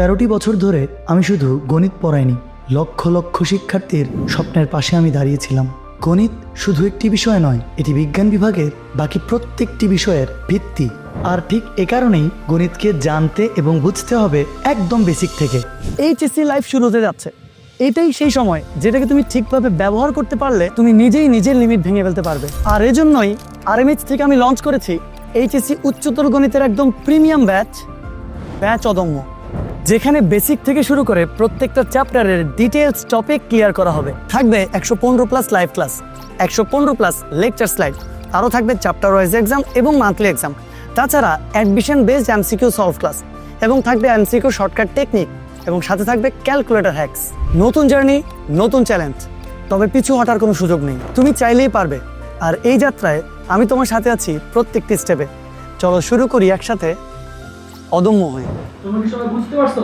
13টি বছর ধরে আমি শুধু গণিত পড়াইনি, লক্ষ লক্ষ শিক্ষার্থীর স্বপ্নের পাশে আমি দাঁড়িয়েছিলাম। গণিত শুধু একটি বিষয় নয়, এটি বিজ্ঞান বিভাগের বাকি প্রত্যেকটি বিষয়ের ভিত্তি। আর ঠিক এ কারণেই গণিতকে জানতে এবং বুঝতে হবে একদম বেসিক থেকে। এইচএসসি লাইফ শুরু হতে যাচ্ছে। এটাই সেই সময় যেটাকে তুমি ঠিকভাবে ব্যবহার করতে পারলে তুমি নিজেই নিজের লিমিট ভেঙে ফেলতে পারবে। আর এজন্যই আরএমএইচ থেকে আমি লঞ্চ করেছি এইচএসসি উচ্চতর গণিতের একদম প্রিমিয়াম ব্যাচ অদম্য, যেখানে বেসিক থেকে শুরু করে প্রত্যেকটা চ্যাপ্টারের ডিটেলস টপিক ক্লিয়ার করা হবে। থাকবে 115+ লাইভ ক্লাস, 115+ লেকচার স্লাইড, আরও থাকবে চ্যাপ্টার ওয়াইজ এক্সাম এবং মান্থলি এক্সাম। তাছাড়া admission based MCQ solve class, এবং থাকবে এমসিকিউ শর্টকাট টেকনিক, এবং সাথে থাকবে ক্যালকুলেটর হ্যাকস। নতুন জার্নি, নতুন চ্যালেঞ্জ, তবে পিছু হটার কোনো সুযোগ নেই। তুমি চাইলেই পারবে। আর এই যাত্রায় আমি তোমার সাথে আছি প্রত্যেকটি স্টেপে। চলো শুরু করি একসাথে অদম্য হয়ে। তোমরা কি সবাই বুঝতে পারছো?